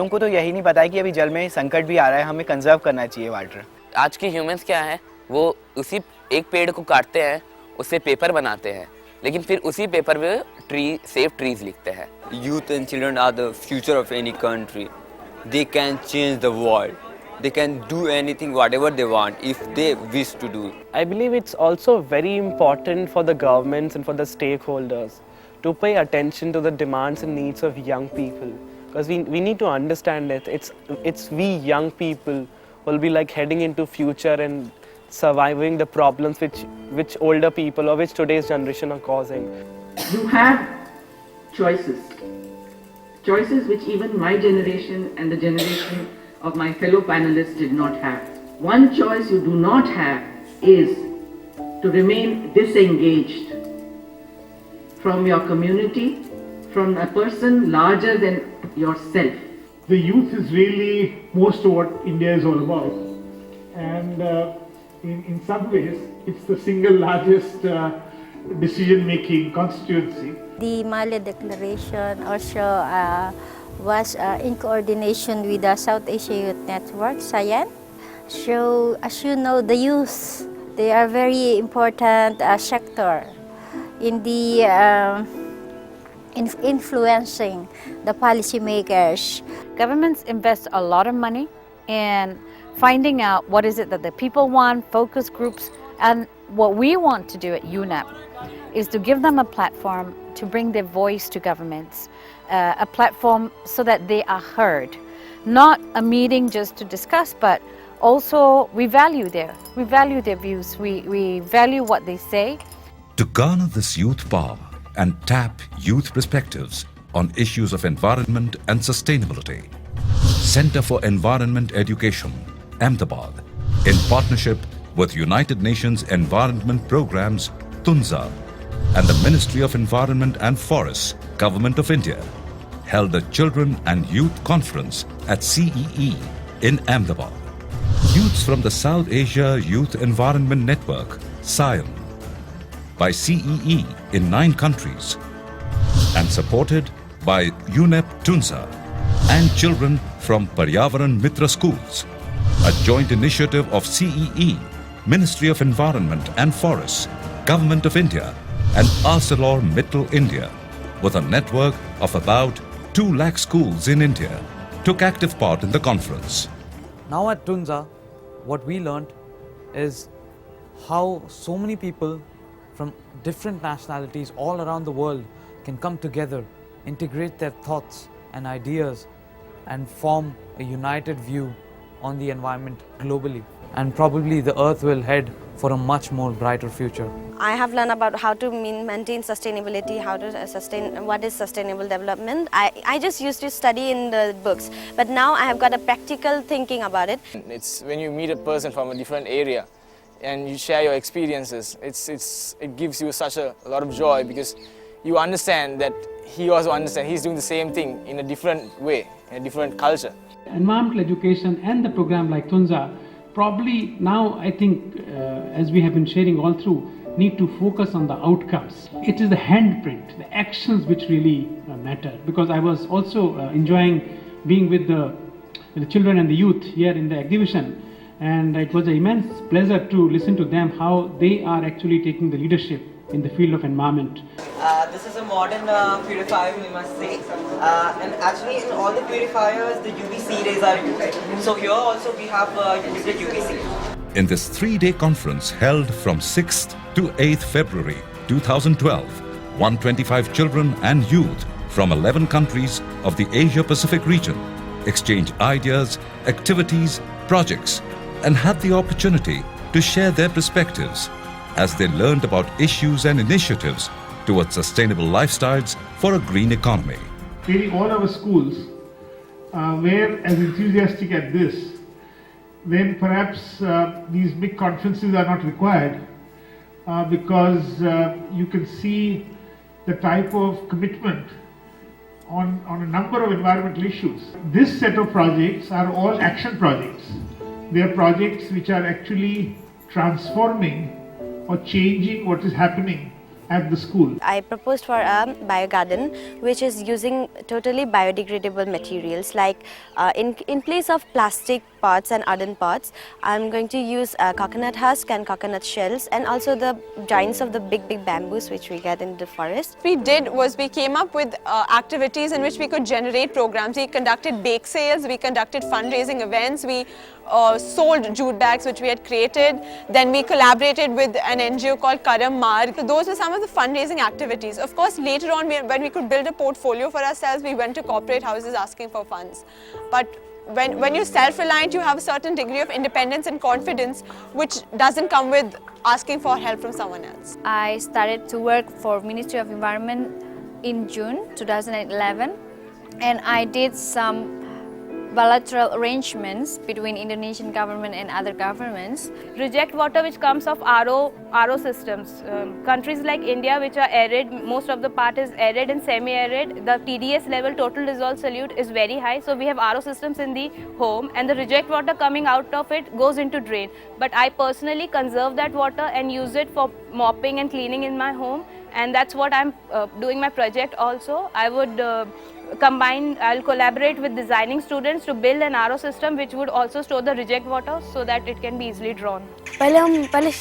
को तो यही नहीं पता है कि अभी जल में संकट भी आ रहा है, हमें कंजर्व करना चाहिए वाटर। आज के ह्यूमंस क्या है, वो उसी एक पेड़ को काटते हैं, उससे पेपर बनाते हैं, लेकिन फिर उसी पेपर पे सेव ट्रीज लिखते हैं। Youth and children are the future of any country. They can change the world. They can do anything, whatever they want, if they wish to do. I believe it's also very important for the governments and for the stakeholders to pay attention to the demands and needs of young people, because we need to understand it. It's we young people will be like heading into future and surviving the problems which older people or which today's generation are causing. You have choices which even my generation and the generation of my fellow panelists did not have. One choice you do not have is to remain disengaged from your community, from a person larger than yourself. The youth is really most of what India is all about, and in some ways it's the single largest decision-making constituency. The Mali Declaration also was in coordination with the South Asia Youth Network, SAYAN. So, as you know, the youth, they are very important sector in the influencing the policymakers. Governments invest a lot of money in finding out what is it that the people want, focus groups, and what we want to do at UNEP is to give them a platform to bring their voice to governments, a platform so that they are heard. Not a meeting just to discuss, but also we value their views, we value what they say. To garner this youth power and tap youth perspectives on issues of environment and sustainability, Center for Environment Education, Ahmedabad, in partnership with United Nations Environment Programs, Tunza, and the Ministry of Environment and Forests, Government of India, held a Children and Youth Conference at CEE in Ahmedabad. Youths from the South Asia Youth Environment Network, SAYAN, by CEE in 9 countries, and supported by UNEP Tunza and children from Paryavaran Mitra schools, a joint initiative of CEE, Ministry of Environment and Forests, Government of India, and ArcelorMittal India, with a network of about 2 lakh schools in India, took active part in the conference. Now at Tunza, what we learned is how so many people from different nationalities all around the world can come together, integrate their thoughts and ideas, and form a united view on the environment globally. And probably the earth will head for a much more brighter future. I have learned about how to maintain sustainability, how to sustain what is sustainable development. I just used to study in the books, but now I have got a practical thinking about it. It's when you meet a person from a different area and you share your experiences, it gives you such a lot of joy, because you understand that he also understands, he's doing the same thing in a different way, in a different culture. Environmental education and the program like Tunza probably now, I think, as we have been sharing all through, need to focus on the outcomes. It is the handprint, the actions which really matter. Because I was also enjoying being with the children and the youth here in the exhibition, and it was an immense pleasure to listen to them how they are actually taking the leadership in the field of environment. This is a modern purifier, we must say, and actually in all the purifiers the UVC rays are used. So here also we have used the UVC. In this 3-day conference held from 6th to 8th February 2012, 125 children and youth from 11 countries of the Asia-Pacific region exchanged ideas, activities, projects, and had the opportunity to share their perspectives as they learned about issues and initiatives towards sustainable lifestyles for a green economy. Really, all our schools were as enthusiastic at this, then perhaps these big conferences are not required, because you can see the type of commitment on a number of environmental issues. This set of projects are all action projects. They are projects which are actually transforming or changing what is happening at the school. I proposed for a biogarden which is using totally biodegradable materials, like in place of plastic pots and earthen pots, I'm going to use coconut husk and coconut shells, and also the joints of the big bamboos which we get in the forest. What we did was we came up with activities in which we could generate programs. We conducted bake sales, we conducted fundraising events, we sold jute bags which we had created. Then we collaborated with an NGO called Karam Marg. So those were some of the fundraising activities. Of course, later on when we could build a portfolio for ourselves, we went to corporate houses asking for funds. But when you're self-reliant, you have a certain degree of independence and confidence which doesn't come with asking for help from someone else. I started to work for Ministry of Environment in June 2011, and I did some bilateral arrangements between Indonesian government and other governments. Reject water which comes of RO systems. Countries like India, which are arid, most of the part is arid and semi-arid, the TDS level, total dissolved solute, is very high. So we have RO systems in the home, and the reject water coming out of it goes into drain. But I personally conserve that water and use it for mopping and cleaning in my home, and that's what I'm doing my project also. I would I'll collaborate with designing students to build an RO system which would also store the reject water so that it can be easily drawn. पहले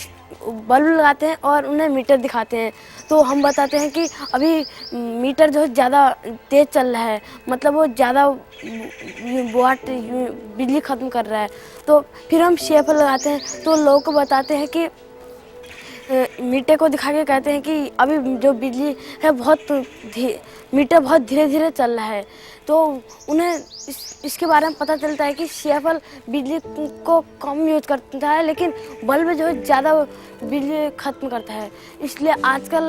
bulb लगाते हैं और उन्हें metre दिखाते हैं, तो हम बताते हैं कि अभी मीटर जो है ज़्यादा तेज़ चल रहा है, मतलब वो ज़्यादा वाट बिजली ख़त्म कर रहा है। तो फिर हम शेफ लगाते हैं, तो लोगों को बताते हैं कि मीटर को दिखा के कहते हैं कि अभी जो बिजली है मीटर बहुत धीरे धीरे चल रहा है, तो उन्हें इसके बारे में पता चलता है कि शेफल बिजली को कम यूज करता है, लेकिन बल्ब जो है ज़्यादा बिजली ख़त्म करता है। इसलिए आजकल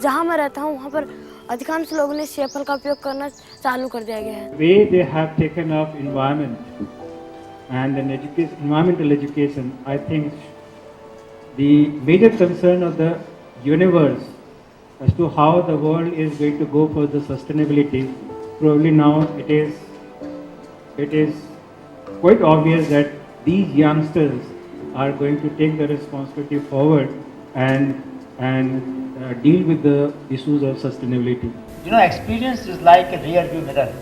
जहाँ मैं रहता हूँ वहाँ पर अधिकांश लोगों ने शेफल का उपयोग करना चालू कर दिया गया है। Way they have taken up environment and an environmental education, I think the major concern of the universe as to how the world is going to go for the sustainability, probably now it is quite obvious that these youngsters are going to take the responsibility forward and deal with the issues of sustainability. You know, experience is like a rear view mirror.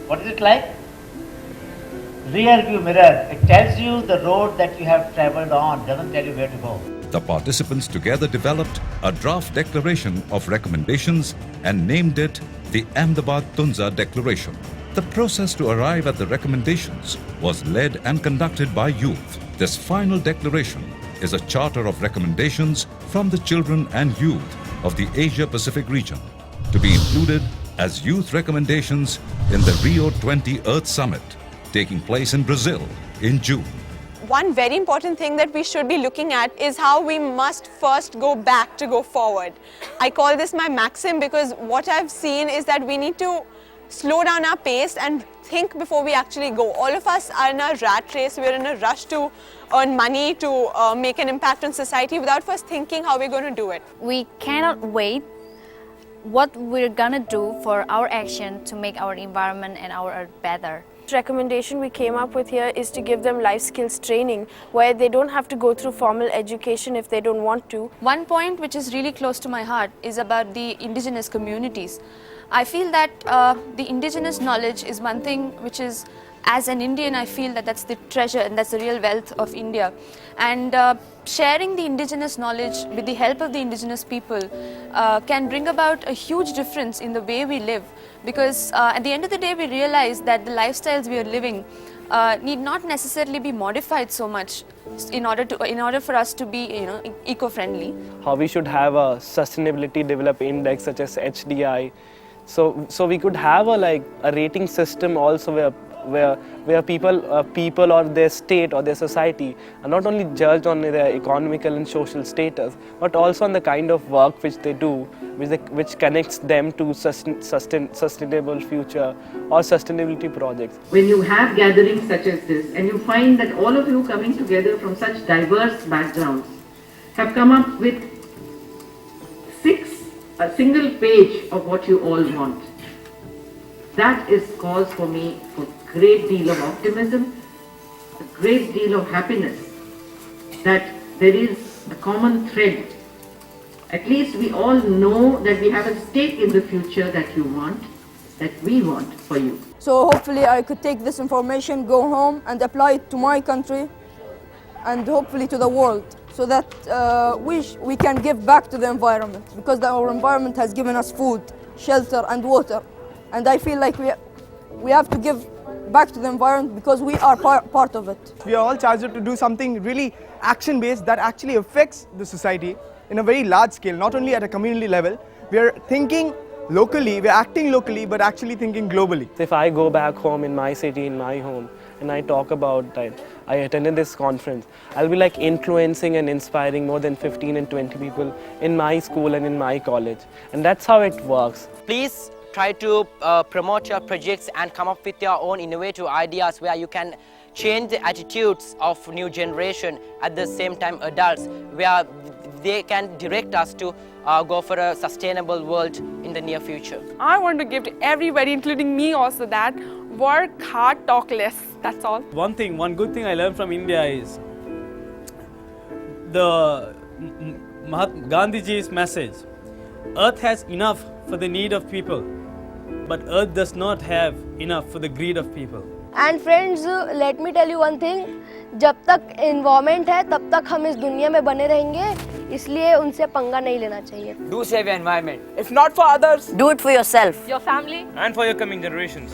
What is it like? Rear view mirror. It tells you the road that you have traveled on, doesn't tell you where to go. The participants together developed a draft declaration of recommendations and named it the Ahmedabad Tunza Declaration. The process to arrive at the recommendations was led and conducted by youth. This final declaration is a charter of recommendations from the children and youth of the Asia-Pacific region to be included as youth recommendations in the Rio 20 Earth Summit taking place in Brazil in June. One very important thing that we should be looking at is how we must first go back to go forward. I call this my maxim because what I've seen is that we need to slow down our pace and think before we actually go. All of us are in a rat race, we're in a rush to earn money, to make an impact on society without first thinking how we're going to do it. We cannot wait what we're gonna do for our action to make our environment and our earth better. Recommendation we came up with here is to give them life skills training where they don't have to go through formal education if they don't want to. One point which is really close to my heart is about the indigenous communities. I feel that the indigenous knowledge is one thing which is, as an Indian, I feel that that's the treasure and that's the real wealth of India. And sharing the indigenous knowledge with the help of the indigenous people can bring about a huge difference in the way we live. Because at the end of the day, we realize that the lifestyles we are living need not necessarily be modified so much in order for us to be, eco-friendly. How we should have a sustainability develop index such as HDI. So we could have a rating system also where people or their state or their society are not only judged on their economical and social status, but also on the kind of work which they do, which connects them to sustainable future or sustainability projects. When you have gatherings such as this and you find that all of you coming together from such diverse backgrounds have come up with a single page of what you all want, that is cause for me for a great deal of optimism, a great deal of happiness that there is a common thread At least we all know that we have a stake in the future that you want, that we want for you. So hopefully I could take this information, go home and apply it to my country and hopefully to the world, so that we can give back to the environment, because our environment has given us food, shelter and water, and I feel like we have to give back to the environment because we are part of it. We are all charged to do something really action-based that actually affects the society in a very large scale, not only at a community level. We are thinking locally, we are acting locally, but actually thinking globally. If I go back home in my city, in my home, and I talk about that, I attended this conference, I'll be like influencing and inspiring more than 15 and 20 people in my school and in my college. And that's how it works. Please try to promote your projects and come up with your own innovative ideas where you can change the attitudes of new generation, at the same time adults, where they can direct us to go for a sustainable world in the near future. I want to give to everybody, including me also, that work hard, talk less. That's all. One good thing I learned from India is the Mahatma Gandhiji's message. Earth has enough for the need of people, but Earth does not have enough for the greed of people. And friends, let me tell you one thing, जब तक environment है तब तक हम इस दुनिया में बने रहेंगे, इसलिए उनसे पंगा नहीं लेना चाहिए. Do save your environment. If not for others, do it for yourself. Your family, and for your coming generations.